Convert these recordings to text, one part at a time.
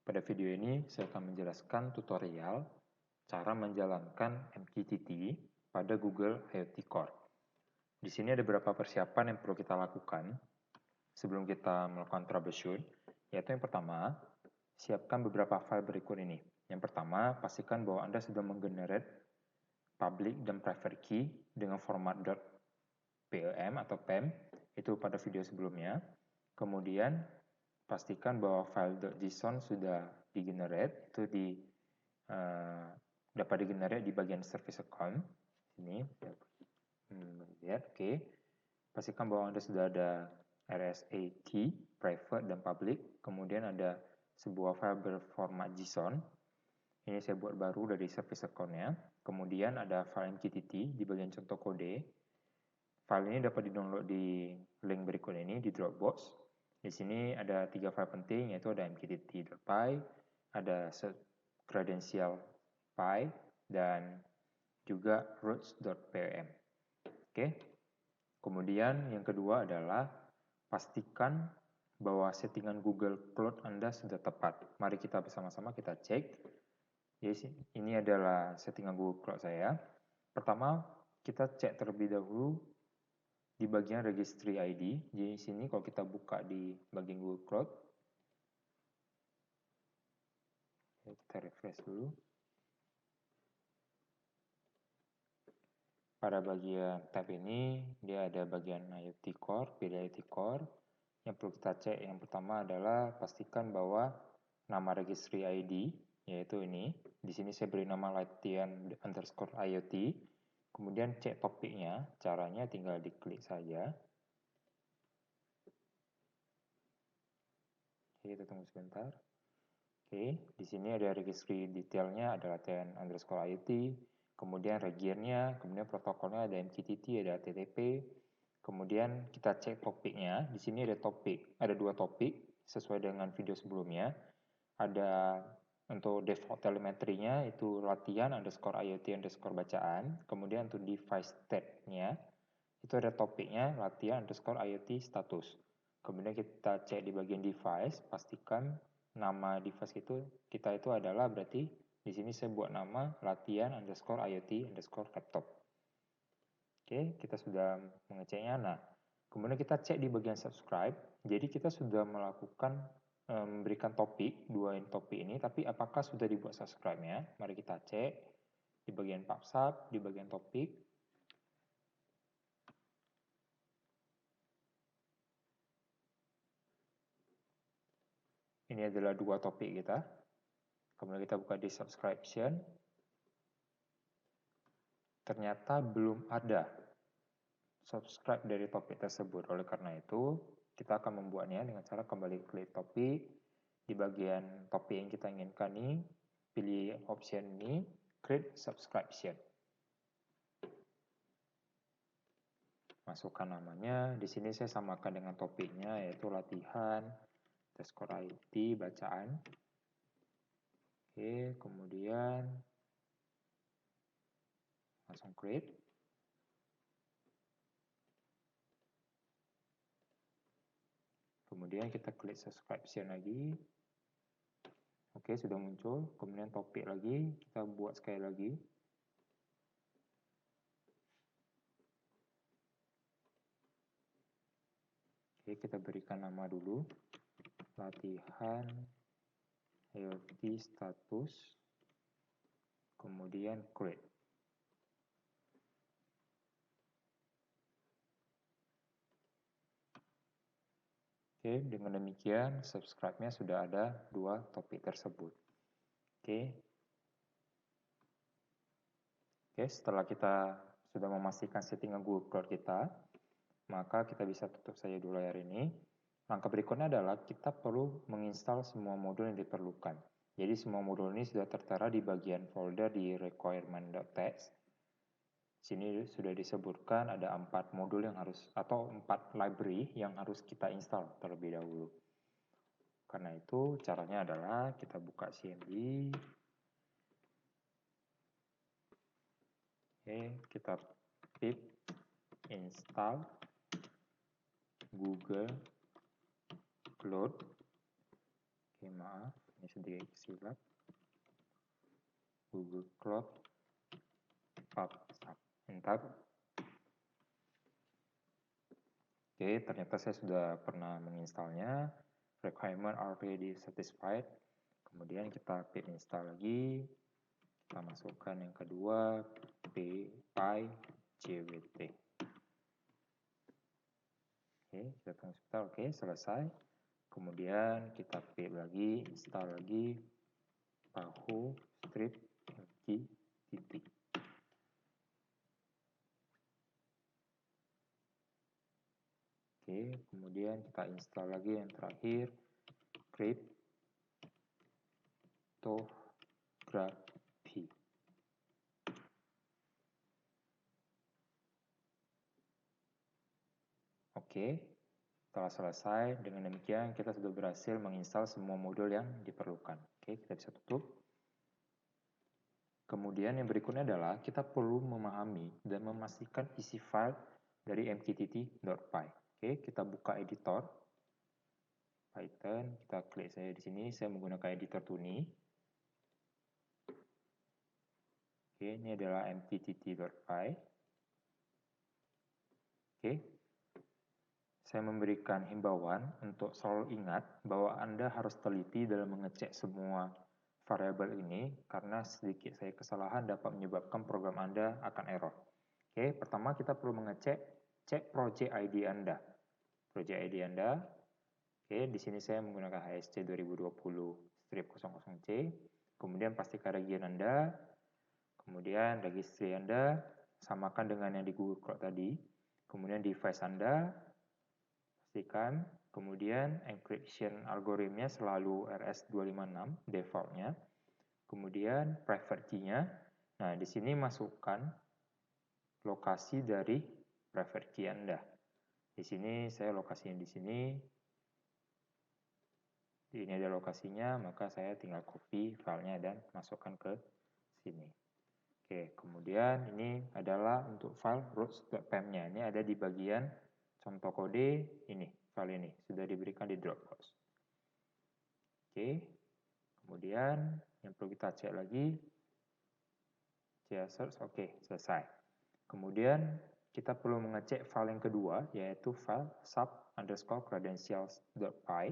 Pada video ini saya akan menjelaskan tutorial cara menjalankan MQTT pada Google IoT Core. Di sini ada beberapa persiapan yang perlu kita lakukan sebelum kita melakukan troubleshoot, yaitu yang pertama, siapkan beberapa file berikut ini. Yang pertama, pastikan bahwa Anda sudah menggenerate public dan private key dengan format .pem atau PEM, itu pada video sebelumnya. Kemudian, pastikan bahwa file .json sudah di-generate, itu dapat di-generate di bagian service account. Ini, lihat, oke. Pastikan bahwa Anda sudah ada RSA key, private dan public. Kemudian ada sebuah file berformat JSON. Ini saya buat baru dari service account-nya. Kemudian ada file MQTT di bagian contoh kode. File ini dapat di-download di link berikut ini di Dropbox. Di sini ada 3 file penting, yaitu ada mqtt.py, ada credential.py, dan juga roots.pem. Oke. Kemudian yang kedua adalah pastikan bahwa settingan Google Cloud Anda sudah tepat. Mari kita bersama-sama kita cek. Jadi ini adalah settingan Google Cloud saya. Pertama, kita cek terlebih dahulu di bagian registry ID. Jadi di sini kalau kita buka di bagian Google Cloud, kita refresh dulu. Pada bagian tab ini, dia ada bagian IoT Core, pilih IoT Core. Yang perlu kita cek yang pertama adalah pastikan bahwa nama registry ID, yaitu ini. Di sini saya beri nama latihan_IoT. Kemudian cek topiknya, caranya tinggal diklik saja. Oke, kita tunggu sebentar. Oke, di sini ada registry detailnya, ada latihan_IoT. Kemudian regionnya, kemudian protokolnya ada MQTT, ada HTTP. Kemudian kita cek topiknya. Di sini ada topik, ada 2 topik sesuai dengan video sebelumnya. Ada untuk default telemetrinya itu latihan_IoT_bacaan. Kemudian untuk device state-nya itu ada topiknya latihan_IoT status. Kemudian kita cek di bagian device, pastikan nama device kita itu adalah berarti di sini saya buat nama latihan_IoT_laptop. Oke, kita sudah mengeceknya. Nah, kemudian kita cek di bagian subscribe. Jadi kita sudah melakukan memberikan topik, 2 topik ini, tapi apakah sudah dibuat subscribe-nya? Mari kita cek di bagian PubSub, di bagian topik. Ini adalah 2 topik kita. Kemudian kita buka di subscription. Ternyata belum ada subscribe dari topik tersebut. Oleh karena itu, kita akan membuatnya dengan cara kembali klik topik. Di bagian topik yang kita inginkan ini, pilih option ini, create subscription. Masukkan namanya. Di sini saya samakan dengan topiknya, yaitu latihan_IoT bacaan. Oke, kemudian langsung create. Kemudian kita klik subscription lagi. Oke, sudah muncul. Kemudian topik lagi, kita buat sekali lagi. Oke, kita berikan nama dulu. Latihan IoT status. Kemudian create. Oke, dengan demikian subscribe-nya sudah ada 2 topik tersebut. Oke, setelah kita sudah memastikan settingan Google Cloud kita, maka kita bisa tutup saja dulu layar ini. Langkah berikutnya adalah kita perlu menginstal semua modul yang diperlukan. Jadi semua modul ini sudah tertera di bagian folder di requirement.txt. Sini sudah disebutkan ada 4 modul yang harus, atau 4 library yang harus kita install terlebih dahulu. Karena itu caranya adalah kita buka CMD. Oke, kita pip install Google Cloud. Oke, maaf. ini sedikit silap. Google Cloud PubSub. Enter. Oke, ternyata saya sudah pernah menginstalnya. Requirement already satisfied. Kemudian kita install lagi. Kita masukkan yang kedua, PyJWT. Oke, kita tunggu sebentar. Oke, selesai. Kemudian kita lagi, install lagi Pahu strip MQTT. Oke, kemudian kita install lagi yang terakhir, Cryptography. Oke, setelah selesai, dengan demikian kita sudah berhasil menginstal semua modul yang diperlukan. Oke, kita bisa tutup. Kemudian yang berikutnya adalah kita perlu memahami dan memastikan isi file dari mqtt.py. Oke, kita buka editor Python, kita klik saya di sini, saya menggunakan editor Tuni. Oke, ini adalah mqtt.py. Oke, saya memberikan himbauan untuk selalu ingat bahwa Anda harus teliti dalam mengecek semua variabel ini, karena sedikit saya kesalahan dapat menyebabkan program Anda akan error. Oke, pertama kita perlu cek project ID Anda. Project ID Anda, oke, di sini saya menggunakan HSC 2020-00C. Kemudian pastikan region Anda, kemudian registry Anda, samakan dengan yang di Google Cloud tadi. Kemudian device Anda, pastikan. Kemudian encryption algoritmnya selalu RS256 defaultnya. Kemudian private key-nya. Nah, di sini masukkan lokasi dari private key Anda. Di sini saya lokasinya di sini. Ini ada lokasinya, maka saya tinggal copy filenya dan masukkan ke sini. Oke, kemudian ini adalah untuk file roots.pem-nya. Ini ada di bagian contoh kode ini, file ini sudah diberikan di Dropbox. Oke, kemudian yang perlu kita cek lagi, search, oke, selesai. Kemudian kita perlu mengecek file yang kedua, yaitu file sub_credentials.py.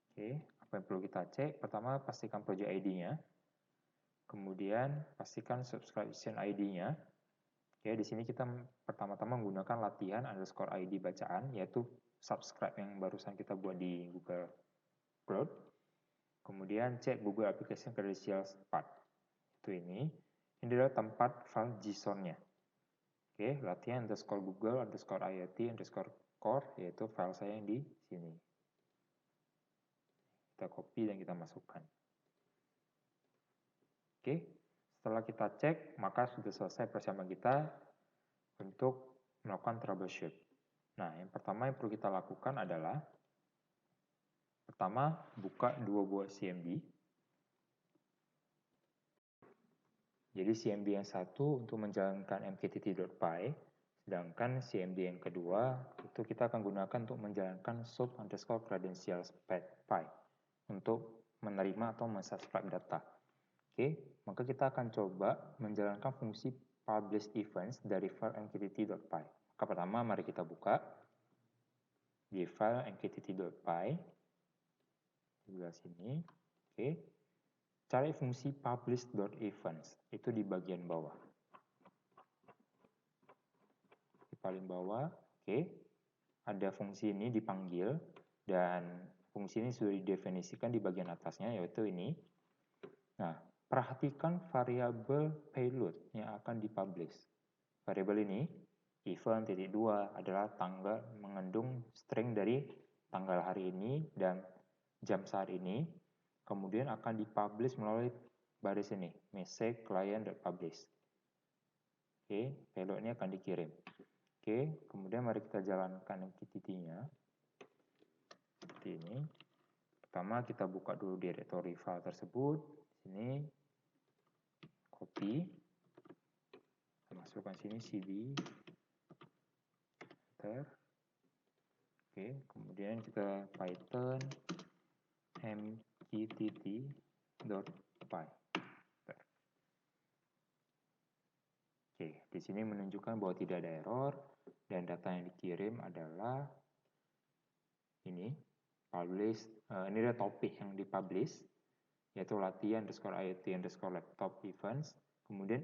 Oke, apa yang perlu kita cek? Pertama, pastikan project ID-nya. Kemudian, pastikan subscription ID-nya. Oke, di sini kita pertama-tama menggunakan latihan _ID bacaan, yaitu subscribe yang barusan kita buat di Google Cloud. Kemudian, cek Google Application Credentials Path. Itu ini. Ini adalah tempat file JSON-nya. Oke, latihan _Google_IoT_core, yaitu file saya yang di sini. Kita copy dan kita masukkan. Oke, setelah kita cek, maka sudah selesai persiapan kita untuk melakukan troubleshoot. Nah, yang pertama yang perlu kita lakukan adalah, pertama, buka dua buah CMD. Jadi CMD yang satu untuk menjalankan mqtt.py, sedangkan CMD yang kedua itu kita akan gunakan untuk menjalankan sub_credentials.py untuk menerima atau mensubscribe data. Oke, maka kita akan coba menjalankan fungsi publish events dari file mqtt.py. Maka pertama mari kita buka di file mqtt.py di sebelah sini. Oke, cari fungsi publish.events itu di bagian bawah. Di paling bawah, oke, ada fungsi ini dipanggil dan fungsi ini sudah didefinisikan di bagian atasnya, yaitu ini. Nah, perhatikan variabel payload yang akan dipublish. Variabel ini, event.2 adalah tanggal mengandung string dari tanggal hari ini dan jam saat ini. Kemudian akan dipublish melalui baris ini, message client.publish. Oke, payload ini akan dikirim. Oke, kemudian mari kita jalankan mqtt-nya. Seperti ini. Pertama kita buka dulu directory file tersebut. Sini copy, kita masukkan sini cd, enter. Oke, Oke, kemudian kita Python mqtt.py. Oke, di sini menunjukkan bahwa tidak ada error dan data yang dikirim adalah ini publish. Ini ada topik yang dipublish, yaitu latihan IoT laptop events. Kemudian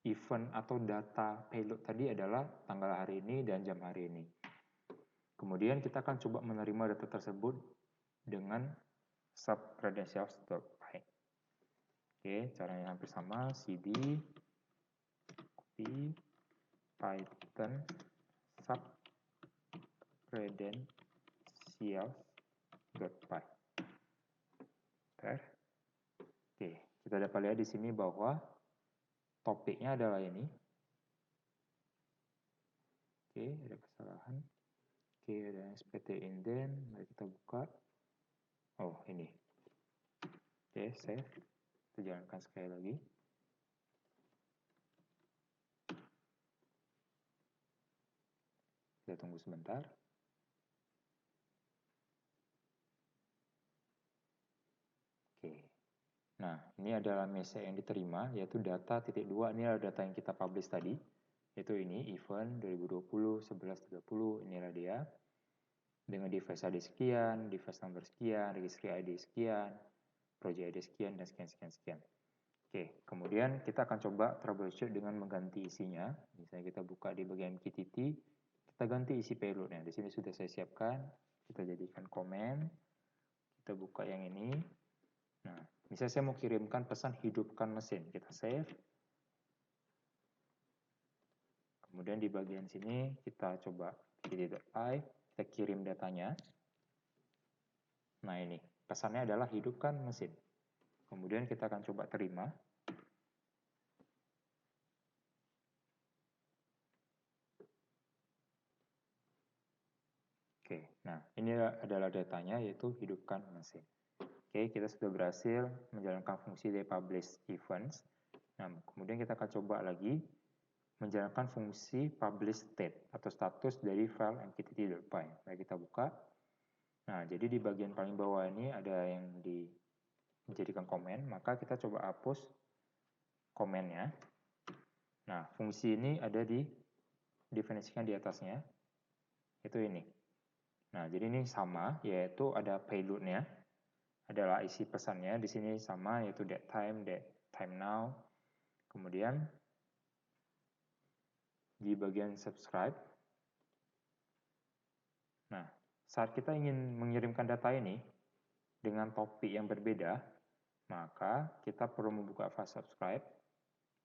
event atau data payload tadi adalah tanggal hari ini dan jam hari ini. Kemudian kita akan coba menerima data tersebut dengan subcredentials.py. Oke, caranya hampir sama, cd copy python subcredentials.py. Oke, kita dapat lihat di sini bahwa topiknya adalah ini. Oke, ada kesalahan. Oke, ada SPT indent. Mari kita buka. Oh, ini. Oke, save. Kita jalankan sekali lagi. Kita tunggu sebentar. Oke. Nah, ini adalah message yang diterima, yaitu data titik 2. Ini adalah data yang kita publish tadi. Yaitu ini, event 2020, 11.30. Inilah dia. Dengan device ID sekian, device number sekian, registry ID sekian, project ID sekian, dan sekian. Oke, kemudian kita akan coba troubleshoot dengan mengganti isinya. Misalnya kita buka di bagian MQTT, kita ganti isi payloadnya. Di sini sudah saya siapkan, kita jadikan comment, kita buka yang ini. Nah, misalnya saya mau kirimkan pesan hidupkan mesin, kita save. Kemudian di bagian sini kita coba .py, kita kirim datanya. Nah ini, pesannya adalah hidupkan mesin. Kemudian kita akan coba terima. Oke, nah ini adalah datanya, yaitu hidupkan mesin. Oke, kita sudah berhasil menjalankan fungsi dari publish events. Nah, kemudian kita akan coba lagi menjalankan fungsi publish state atau status dari file mqtt.py. Mari kita buka. Nah, jadi di bagian paling bawah ini ada yang dijadikan komen, maka kita coba hapus komennya. Nah, fungsi ini ada didefinisikan di atasnya, itu ini. Nah, jadi ini sama, yaitu ada payloadnya, adalah isi pesannya, di sini sama, yaitu date time now. Kemudian di bagian subscribe. Nah, saat kita ingin mengirimkan data ini dengan topik yang berbeda, maka kita perlu membuka file subscribe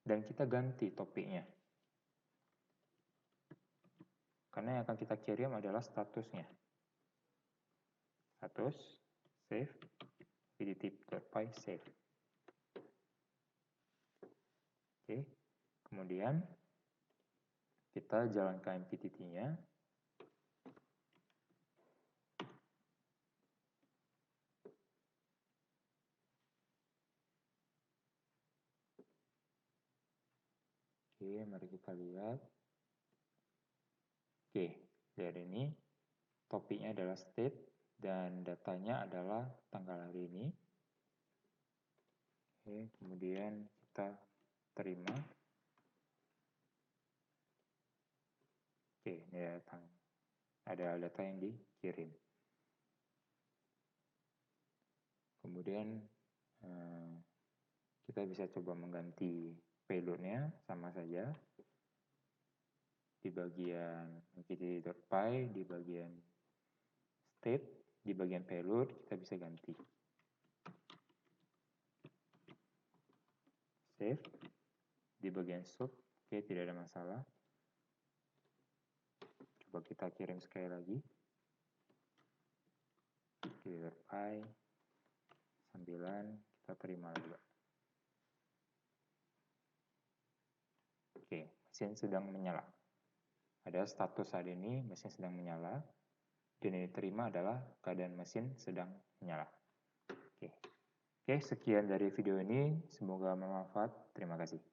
dan kita ganti topiknya. Karena yang akan kita kirim adalah statusnya. Status, save, pdt.py, save. Oke, kemudian kita jalankan MQTT-nya. Oke, mari kita lihat. Oke, dari ini topiknya adalah state dan datanya adalah tanggal hari ini. Oke, kemudian kita terima. Oke, ini ada data yang dikirim. Kemudian kita bisa coba mengganti payloadnya, sama saja. Di bagian mqtt.py, di bagian state, di bagian payload, kita bisa ganti. Save. Di bagian sub, oke, tidak ada masalah. Coba kita kirim sekali lagi. .py 9, kita terima juga. Oke, mesin sedang menyala. Ada status saat ini, mesin sedang menyala. Dan yang diterima adalah keadaan mesin sedang menyala. Oke, sekian dari video ini. Semoga bermanfaat. Terima kasih.